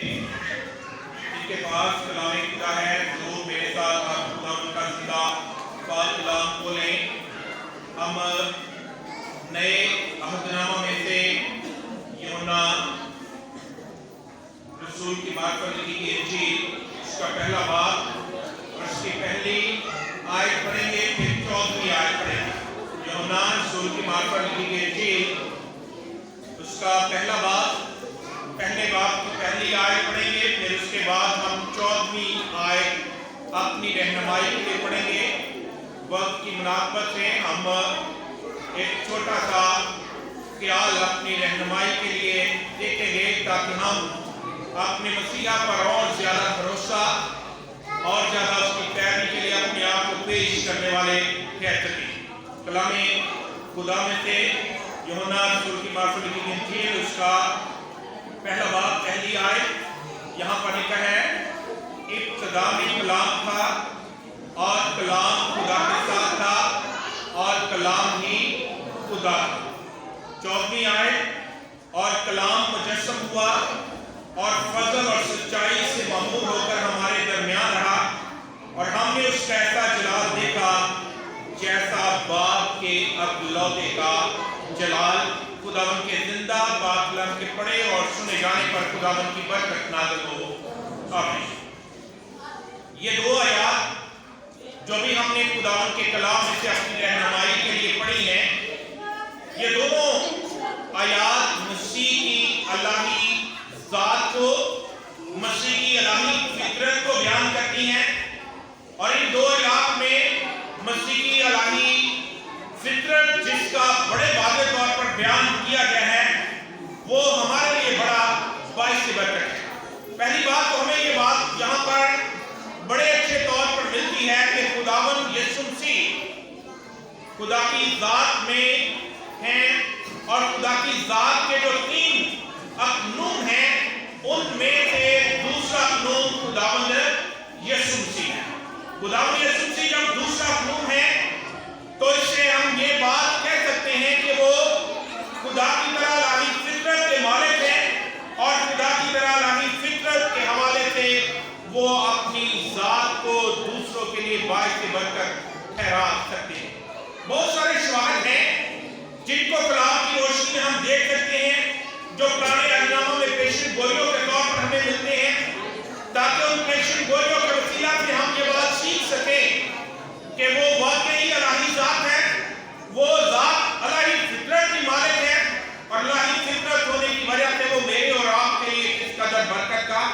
جن کے پاس کلام خدا ہے ضرور میرے ساتھ آپ خدا کا زندہ پاک کلام کھولیں۔ ہم نئے عہد نامہ میں سے یوحنا رسول کی معرفت لکھی گئی انجیل اس کا پہلا باب اور اس کی پہلی آیت پڑھیں گے، پھر 14ویں آیت پڑھیں گے۔ یوحنا رسول کی معرفت لکھی گئی انجیل اس کا پہلا باب، پہلے باب کی پہلی آیت پڑھیں گے، پھر اس کے بعد ہم 14ویں آیت اپنی رہنمائی کے لیے پڑھیں گے۔ وقت کی مناسبت سے ہم ایک چھوٹا سا خیال اپنی رہنمائی کے لیے دیکھیں گے تاکہ ہم اپنے مسیحا پر اور زیادہ بھروسہ اور زیادہ اس کی پیروی کے لیے اپنے آپ کو پیش کرنے والے کہہ سکیں۔ کلام خدا میں سے یوحنا رسول کی معرفت لکھی گئی انجیل اس کا پہلا باب پہلی آیت یہاں پر لکھا ہے، ابتدا میں کلام تھا اور کلام خدا کے ساتھ تھا اور کلام ہی خدا تھا۔ 14ویں آیت، اور کلام مجسم ہوا اور فضل اور سچائی سے معمور ہو کر ہمارے درمیان رہا اور ہم نے اس کا ایسا جلال دیکھا جیسا باپ کے اکلوتے کا جلال۔ خداوند کے زندہ پاک کلام کے پڑھے اور سنے جانے پر خداوند کی برکت نازل ہو، آمین۔ یہ دو آیات جو بھی ہم نے خداوند کے کلام میں سے اپنی رہنمائی کے لیے پڑھی ہیں، یہ دونوں آیات مسیح کی الہی ذات کو، مسیح کی الہی فطرت کو بیان کرتی ہیں، اور ان دو آیات میں مسیح کی الہی فطرت جس کا بڑے واضح طور پر بیان کیا گیا ہے وہ ہمارے لیے بڑا باعث برکت ہے۔ پہلی بات تو ہمیں یہ بات یہاں پر بڑے اچھے طور پر ملتی ہے کہ خداوند یسوع مسیح خدا کی ذات میں ہیں، اور خدا کی ذات کے جو تین اقنوم ہیں ان میں سے دوسرا اقنوم خداوند یسوع مسیح ہے۔ خداوند یسوع مسیح جب دوسرا اقنوم ہے تو اس سے ہم یہ بات کہہ سکتے ہیں کہ وہ خدا کی طرح الہی فطرت کے مالک ہیں، اور خدا کی طرح الہی فطرت کے حوالے سے وہ اپنی ذات کو دوسروں کے لیے باعث برکت ٹھہرا سکتے ہیں۔ بہت سارے شواہد ہیں جن کو کلام کی روشنی میں ہم دیکھ سکتے ہیں، جو پرانے عہد نامہ میں پیشن گوئیوں کے طور پر ہمیں ملتے ہیں، تاکہ ان پیشن گوئیوں کے وسیلہ سے ہم یہ بات سیکھ سکیں کہ وہ واقعی الہی ذات ہے، وہ ذات الہی فطرت کی مالک ہے، اور الہی فطرت ہونے کی وجہ سے وہ میرے اور آپ کے لیے کس قدر برکت کا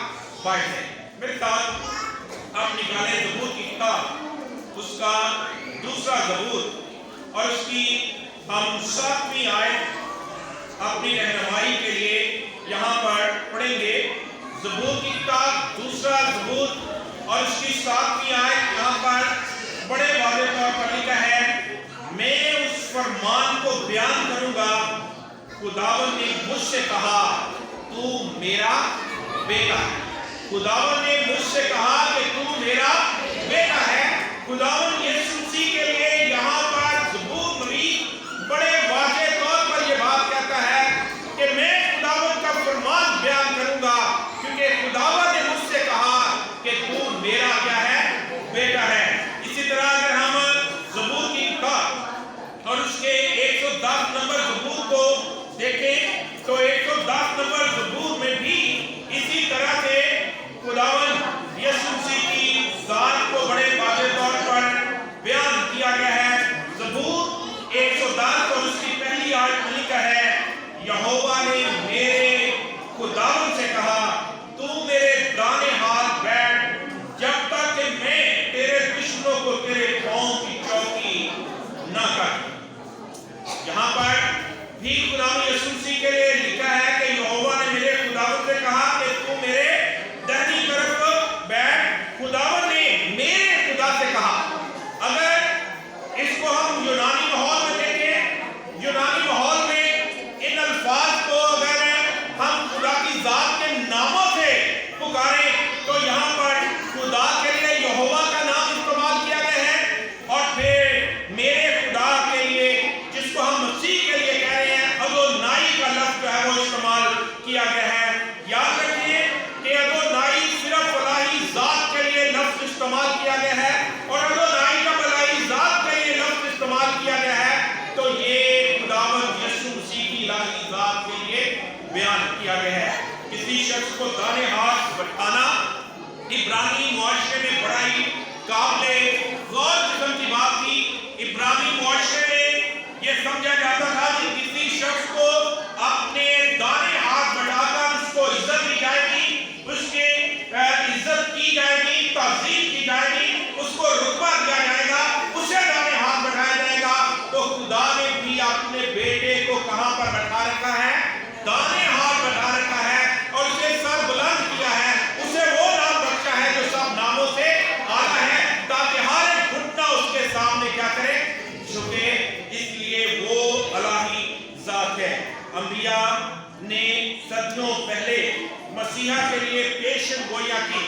باعث ہے۔ میرے ساتھ آپ نکالیں زبور کی کتاب، اس کا دوسرا زبور، اور اس کی ہم 7ویں آیت اپنی رہنمائی کے لیے یہاں پر پڑھیں گے۔ زبور کی کتاب دوسرا زبور اور اس کی 7ویں آیت یہاں پر بڑے واضح طور پر لکھا ہے، میں اس فرمان کو بیان کروں گا، خداوند نے مجھ سے کہا تو میرا بیٹا ہے۔ خداوند نے مجھ سے کہا کہ تو میرا بیٹا ہے۔ خداوند یسوع مسیح کے لیے یہاں پر زبور نبی بڑے واضح طور پر یہ بات کہتا ہے کہ میں خداوند کا فرمان بیان کروں گا، کیونکہ خداوند نے مجھ سے کہا کہ تو میرا کیا ہے؟ بیٹا ہے۔ اسی طرح اگر ہم زبور کی کتاب اور اس کے 110 نمبر زبور کو دیکھیں تو 110 نمبر زبور میں بھی اسی طرح سے خداوند یسوع مسیح کی ذات کو بڑے واضح طور پر शख्स को दाने हाथ बैठाना इब्रानी मुआशरे में बड़ा ही काबिले गौर किस्म की बात थी। इब्रानी मुआशरे में यह समझा जाता था कि किसी शख्स को अपने दाने हाथ बढ़ाकर उसको इज्जत दी जाएगी, उसके इज्जत की जाएगी, ताज़ीम की जाएगी, उसको रुतबा दिया जाएगा, उसे दाने हाथ बढ़ाया जाएगा। तो खुदा ने भी अपने बेटे को कहां पर बैठा रखा है? दाने हाथ बैठा रखा है और उसे सर बुलंद किया है, उसे वो नाम बख्शा है जो सब नामों से आला है, ताकि हर एक घुटना उसके सामने क्या करे? झुके। इसलिए वो अलाही जात है। अंबिया ने सदियों पहले मसीहा के लिए पेशन गोइयां की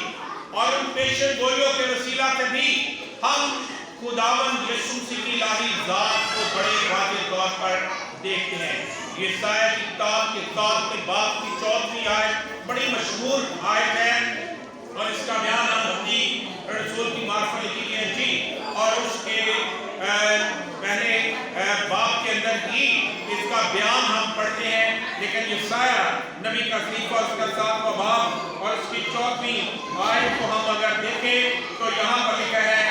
और उन पेशन गोइयों के वसीला से भी हम खुदावंद यीशु मसीह की इलाही जात को बड़े वाज़ेह तौर पर देखते हैं। यशायाह की किताब के 7वें बाब की 4वीं आयत बड़ी मशहूर आयत है और इसका बयान हम मत्ती रसूल की मार्फत लिखी गई इंजील और उसके पहले बाब के अंदर ही इसका बयान हम पढ़ते हैं। लेकिन यशायाह नबी का सहीफा उसका 7वां बाब और उसकी 4वीं आयत को हम अगर देखें तो यहाँ पर लिखा है,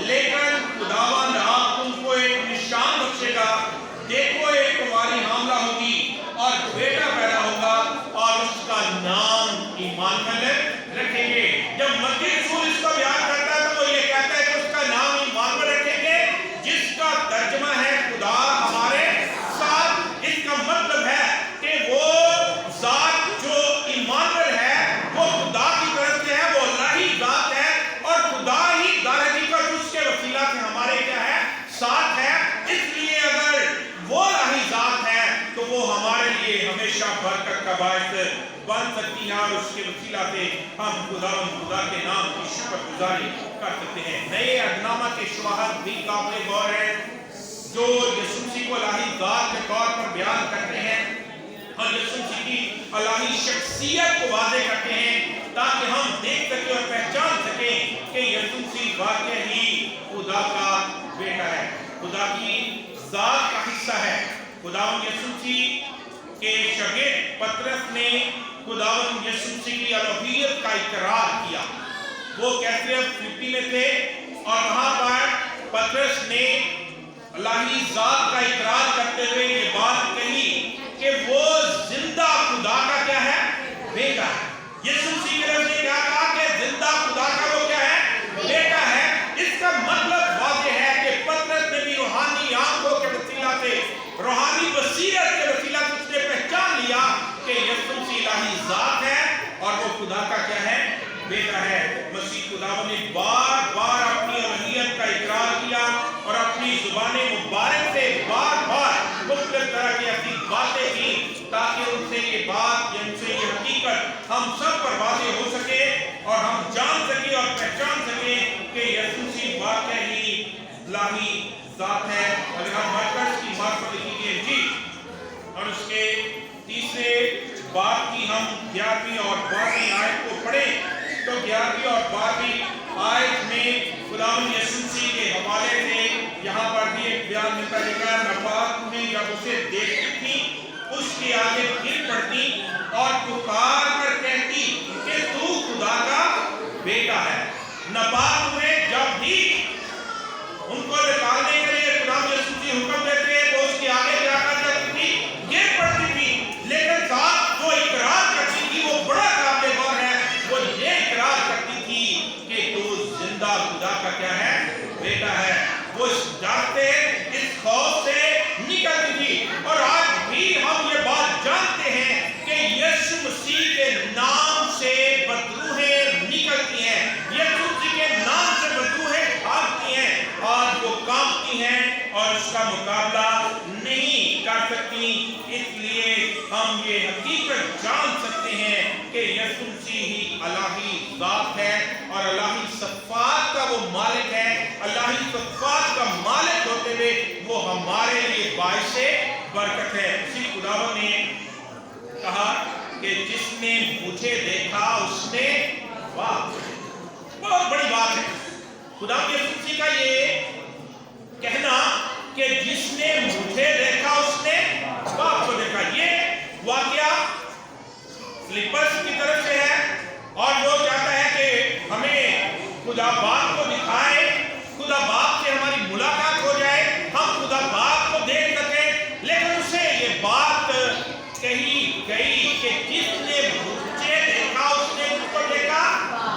लेकिन खुदावंद आप तुमको एक निशान बख्शेगा, देखो एक तुम्हारी हामला होगी और बेटा पैदा होगा और उसका नाम इम्मानुएल रखेंगे। जब मत्ती रसूल इसका बयान करता है तो वो ये कहता है कि उसका नाम इम्मानुएल रखेंगे, जिसका तर्जुमा है खुदा हमारे साथ। इसका मतलब है कि वो जात जो इम्मानुएल है वो खुदा की तरफ से है, वो अल्लाह ही जात है और खुदा ही दारहकीकत उसके वसीला से हमारे क्या है? साथ है। इसलिए अगर वो अल्लाह जात है तो वो हमारे लिए हमेशा बरकत का बायस बन सकती है और उसके वसीला से हम खुदा के नाम की शुक्रगुजारी कर सकते हैं। नए अहदनामा के शवाहद भी काबिल गौर है जो यीशु मसीह को इलाही जात के तौर पर बयान करते हैं और यीशु मसीह की इलाही शख्सियत को वाज़ेह करते हैं, ताकि हम देख सकें और पहचान सकें कि यीशु मसीह वाकई ही खुदा का बेटा है, खुदा की जात का हिस्सा है। खुदावंद यीशु मसीह के शागिर्द पतरस ने खुदावंद यीशु मसीह की अलूहियत का इकरार किया। वो कैसरिया फिलिप्पी में थे और वहां पर पतरस ने अल्लाही जात का इकरार करते हुए ये बात कही कि वो जिंदा खुदा का क्या है? बेटा है। यीशु मसीह की तरफ से क्या कहा कि जिंदा खुदा का वो क्या है? बेटा है। इसका मतलब वाज़ेह है कि पतरस ने भी रूहानी आंखों के वसीला से, रूहानी बसीरत के वसीला से उसने पहचान लिया कि यीशु मसीह इलाही जात है और वो खुदा का क्या है? बेटा है। मसीह खुदावंद ने बार बार अपनी अलूहियत का इकरार किया और अपनी जुबान मुबारक से बार बार मुख्तलिफ तरह की ऐसी बातें की ताकि उनसे ये बात, उनसे ये हकीकत हम सब पर वाज़ेह हो सके और हम जान सके और पहचान सके कि यीशु मसीह वाकई ही इलाही जात है। अगर हम मरकज़ की बात लिखी गई इंजील और उसके 3 बाब की हम 11वीं और 12वीं आयत को पढ़ें तो 11वीं और 12वीं आयत में खुदावंद यीशु मसीह के हवाले से यहाँ पर भी एक बयान मिलता है। नबात में जब उसे देखती थी उसके आगे गिर पड़ती और पुकार कर कहती कि तू खुदा का बेटा है। नबात में जब भी उनको निकालने के लिए खुदावंद यीशु मसीह हुक्म देते तो उसके आगे क्या कर जाती थी? गिर पड़ती थी। लेकिन साथ जो इकरार करती थी वो बड़ा काबिल गौर है। वो ये इकरार करती थी कि तू जिंदा खुदा का क्या है? बेटा है। वो इस डर से, इस खौफ से निकलती थी। और आज भी हम ये बात जानते हैं कि यीशु मसीह के नाम से बदरूहें निकलती हैं, यीशु मसीह के नाम से बदरूहें भागती हैं और वो कांपती हैं और उसका मुकाबला नहीं कर सकती। इसलिए हम ये हकीकत जान सकते हैं कि यीशु मसीह ही अलाही जात है और अलाही सफ़ात का वो मालिक है। अलाही सफ़ात का मालिक होते हुए वो हमारे लिए बाइसे बरकत है। उसी खुदावंद ने कहा कि जिसने मुझे देखा उसने, वाह बहुत बड़ी बात है खुदावंद यीशु मसीह का ये कहना कि जिसने मुझे देखा उसने बाप को देखा। ये वाकया फिलिप्पस की तरफ से है खुदा बाप को दिखाए, खुदा बाप से हमारी मुलाकात हो जाए, हम खुदा बाप को देख सकें। लेकिन उसे ये बात कही गई कि जिसने मुझे देखा उसने किसको देखा?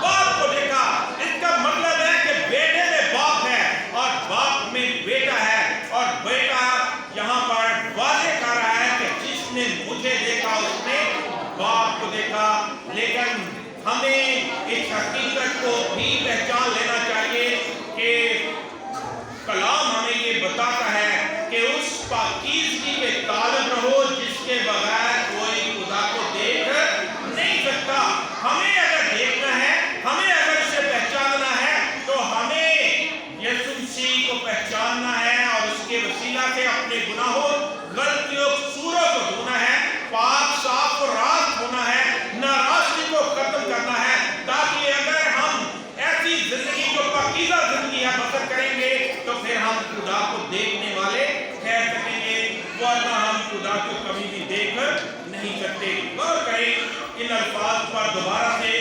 बाप को देखा। इसका मतलब है कि बेटे में बाप है और बाप में बेटा है, और बेटा यहाँ पर वादे कर रहा है कि जिसने मुझे देखा उसने बाप को देखा। लेकिन हमें इस हकीकत को भी पहचान लेना चाहिए कि कलाम हमें ये बताता है कि उस पाकीज़गी के तालब रहो जिसके बगैर कोई खुदा को देख नहीं सकता। हमें अगर देखना है, हमें अगर उसे पहचानना है, तो हमें यीशु मसीह को पहचानना है और उसके वसीला से अपने गुनाहों, गलतियों, कसूरों को धोना है, पाक साफ और रास्त होना है, नाराज़गी को खत्म करना है, ताकि अगर हम ऐसी जिंदगी जो पाकीज़ा जिंदगी है बसर करेंगे तो फिर हम खुदा को देखने वाले ठहर सकेंगे, वरना हम खुदा को कभी भी देख नहीं सकते। गौर करें इन अल्फाज पर दोबारा से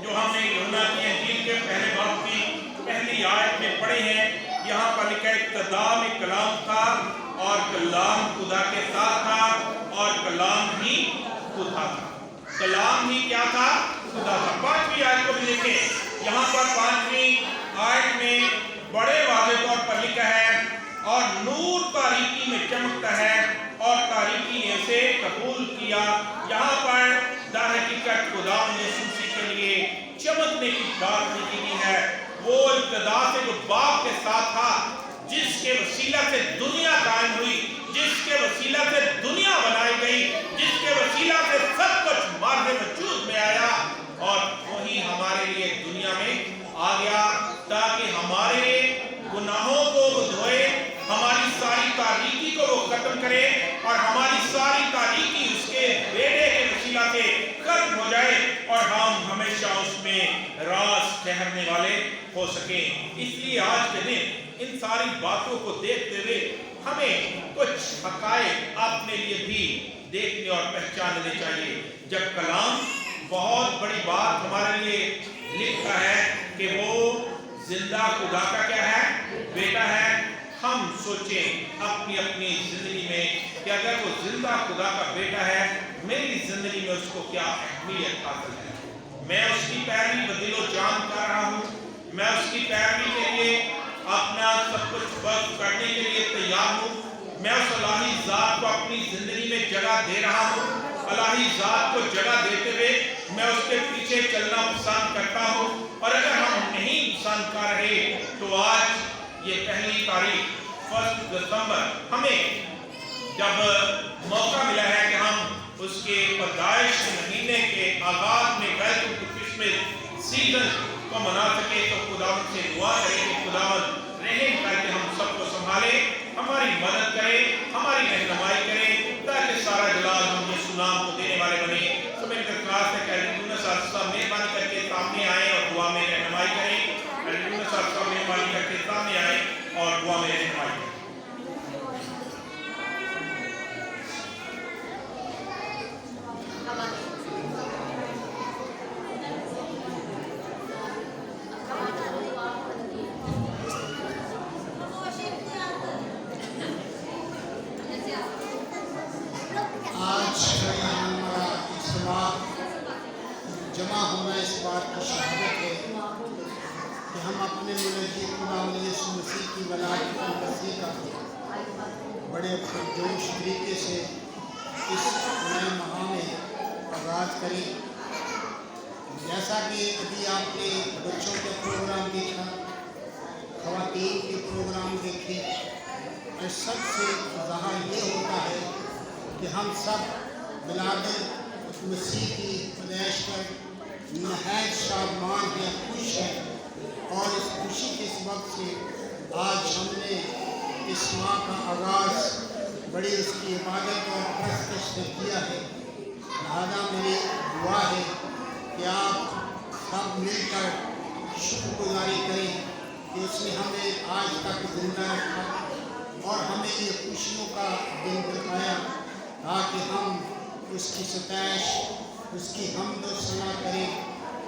जो हमने यूहन्ना की इंजील के पहले बाब की पहली आयत में पढ़े हैं। यहाँ पर लिखा है इब्तिदा में कलाम था और कलाम खुदा के साथ था और कलाम ही खुदा था। कलाम ही क्या था? खुदा था। 5वीं आयत को भी देखें। यहाँ पर 5वीं आयत में बड़े वाज़े तौर पर लिखा है और नूर तारीकी में चमकता है और तारीकी ने उसे कबूल किया। यहाँ पर दरहकीकत खुदा ने यीशु मसीह के लिए चमकने की बात लिखी गई है। वो इब्तिदा से जो बाप के साथ था, जिसके वसीला से दुनिया कायम हुई, जिसके वसीला से दुनिया बनाई गई, जिसके वसीला से सब कुछ मार्ग वजूद में आया, और वही हमारे लिए दुनिया में आ गया ताकि हमारे गुनाहों को वो धोए, हमारी सारी तारीकी को वो खत्म करे और हमारी सारी तारीकी उसके बेटे के वसीला से खत्म हो जाए और हम हमेशा उसमें राज ठहरने वाले हो सके। इसलिए आज के दिन इन सारी बातों को देखते हुए हमें कुछ हकायक अपने लिए भी देखने और पहचानने चाहिए। जब कलाम बहुत बड़ी बात हमारे लिए लिखता है कि वो जिंदा खुदा का क्या है? बेटा है। हम सोचें अपनी अपनी जिंदगी में कि अगर वो जिंदा खुदा का बेटा है, मेरी जिंदगी में उसको क्या अहमियत हासिल है। मैं उसकी पैरवी बदिलो जान कर रहा हूँ, मैं उसकी पैरवी के लिए अपना सब कुछ वक्त करने के लिए तैयार हूँ, मैं उस अलाही ज़ात को अपनी जिंदगी में जगह दे रहा हूँ। अलाही ज़ात को जगह देते हुए मैं उसके पीछे चलना पसंद करता हूँ। और अगर हम नहीं पसंद कर रहे तो आज ये पहली तारीख 1 दिसंबर हमें जब मौका मिला है कि हम उसके पैदाइश महीने के आगाज में वेलकम टू क्रिसमस सीजन को मना सके, तो खुदावंद से दुआ करें कि खुदावंद रहम करके हम सबको संभाले, हमारी मदद करे, हमारी रहनुमाई करे, ताकि सारा जलाल हम यीशु नाम को देने वाले बने। तो मेरी दरख्वास्त है कि यूनुस साहब मेहरबानी करके सामने आए और दुआ में रहनुमाई करें। यूनुस साहब मेहरबानी करके सामने आए और दुआ में रहनुमाई करें। जमा होना इस बात की शहादत है कि हम अपने मुनज्जी खुदा यीशु मसीह की वलादत मसीह का बड़े जोश तरीके से इस नए माह में आगाज़ करें। जैसा कि अभी आपने बच्चों के प्रोग्राम देखा, ख़वातीन के प्रोग्राम देखे, और सबसे ज़ाहिर ये होता है कि हम सब बिलादत मसीह की पैदाइश पर नहायत शादमान है, खुश है, और इस खुशी के सबब से आज हमने इस माह का आगाज़ बड़ी उसकी इबादत और परस्तश से किया है। लिहाजा मेरी दुआ है कि आप सब मिलकर शुक्रगुजारी करें कि उसने हमें आज तक जिंदा रखा और हमें ये खुशियों का दिन दिखाया, ताकि हम उसकी सताइश, उसकी हम्द और सना करें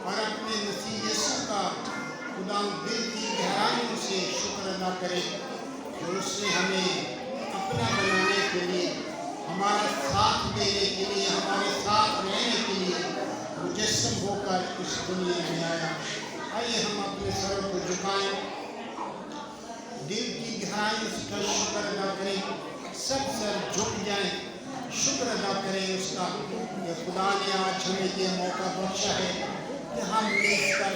और अपने मसीह यीशु का करे जो उसने हमें अपना बनाने के लिए, हमारा साथ देने के लिए, हमारे साथ रहने के लिए मुजस्सम होकर इस दुनिया में आया। आइए हम अपने सर को झुकाएं, दिल की गहराई उसका शुक्र अदा करें, सब सर झुक जाएं, शुक्र अदा करें उसका कि खुदा ने आज हमें ये मौका बख्शा है कि हम मिलकर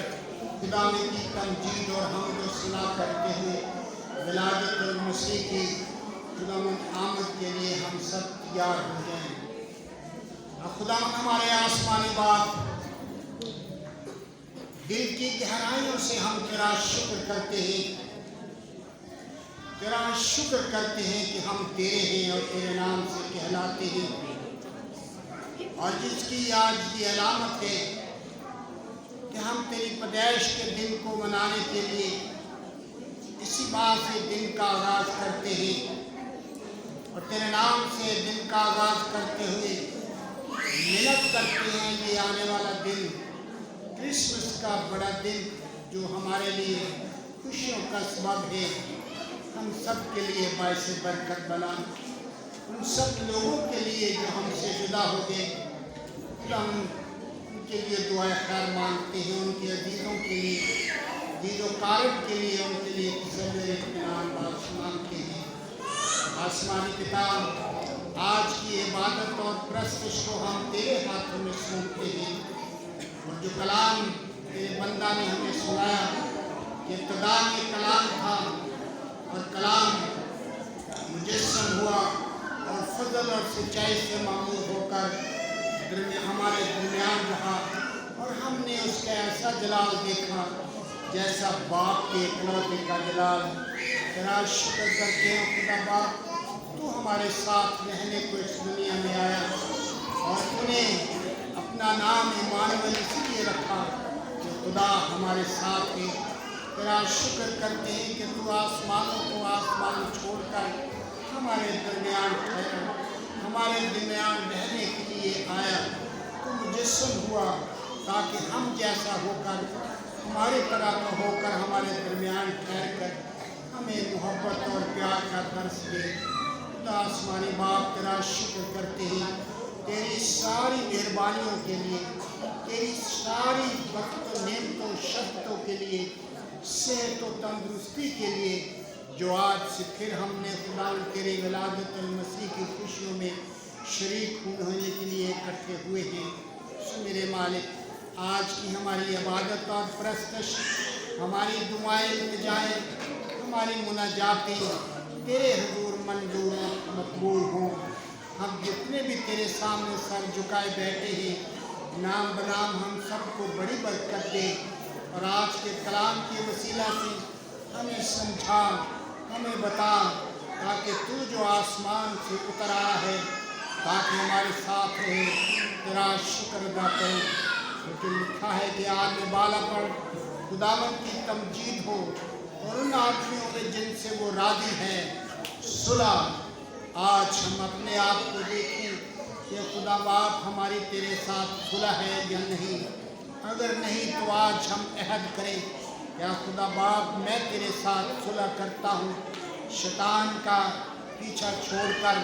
खुदा की तमजीद और हमद सना करते हुए विलादतुल मसीह की खुदावंद आमद के लिए हम सब तैयार हो जाएं। खुदा हमारे आसमानी बाप, दिल की गहराइयों से हम तेरा शुक्र करते हैं, तेरा शुक्र करते हैं कि हम तेरे हैं और तेरे नाम से कहलाते हैं। और जिसकी आज की अलामत है कि हम तेरी पैदाइश के दिन को मनाने के लिए इसी बात से दिन का आगाज़ करते हैं और तेरे नाम से दिन का आगाज़ करते हुए मिन्नत करते हैं ये आने वाला दिन, क्रिसमस का बड़ा दिन जो हमारे लिए खुशियों का सबब है, हम सब के लिए बायस बरकत बना। उन सब लोगों के लिए जो हमसे जुदा हो गए, हम उनके लिए दुआ खैर मांगते हैं, उनके अजीज़ों के लिए, अजीज़ों कारब के लिए, उनके लिए तसल्ली इत्मीनान बख्श मांगते हैं। आसमानी पिता, आज की इबादत और प्रस्तुत को हम तेरे हाथों में सौंपते हैं और जो कलाम तेरे बंदा ने हमें सुनाया कि इब्तिदा में कलाम था और कलाम मुजस्सम हुआ और फजल और सच्चाई से मामूल होकर हमारे दरमियान रहा और हमने उसका ऐसा जलाल देखा जैसा बाप के इकलौते का जलाल। तेरा शुक्र करते हैं खुदा बाप, तू हमारे साथ रहने को इस दुनिया में आया और तूने अपना नाम इमानुएल इसलिए रखा कि खुदा हमारे साथ है। तेरा शुक्र करते हैं कि तू आसमानों को आसमान छोड़कर हमारे दरमियान ठहरा, हमारे दरमियान रहने के लिए आया। तू मुजस्सम हुआ ताकि हम जैसा होकर, हमारे तरह का होकर हमारे दरमियान ठहर कर हमें मोहब्बत और प्यार का दर्स दे। खुदा आसमानी बाप, तेरा शुक्र करते हैं तेरी सारी मेहरबानियों के लिए, तेरी सारी बरकतों, नेमतों, शर्तों के लिए, सेहत और तंदुरुस्ती के लिए जो आज से फिर हमने खुदा तेरे विलादतुल मसीह की खुशियों में शरीक होने के लिए इकट्ठे हुए हैं। सो मेरे मालिक, आज की हमारी इबादत और प्रस्तश, हमारी दुआएं, इल्तिजाएं, हमारी मुनाजातें तेरे हुजूर मंजूर मकबूल हों। हम जितने भी तेरे सामने सर झुकाए बैठे हैं, नाम बनाम हम सबको बड़ी बरकत दे और आज के कलाम के वसीला से हमें समझा, हमें बता, ताकि तू जो आसमान से उतर आया है ताकि हमारे साथ रहे। तेरा शुक्र अदा करें क्योंकि लिखा है कि आदमी बाला पर खुदावंद की तमजीद हो और उन आदमियों में जिनसे वो राजी है सुलह। आज हम अपने आप को देखें कि खुदा बाप हमारी तेरे साथ सुलह है या नहीं। अगर नहीं तो आज हम अहद करें, या खुदा बाप मैं तेरे साथ सुलह करता हूँ, शैतान का पीछा छोड़कर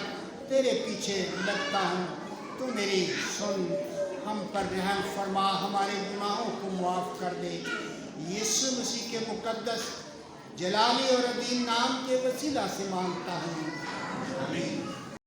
तेरे पीछे लगता हूँ। तू मेरी सुन, हम पर रहम फरमा, हमारे गुनाहों को माफ़ कर दे। यीशु मसीह के मुकद्दस जलाली और अदीम नाम के वसीला से मांगता हूँ, आमीन।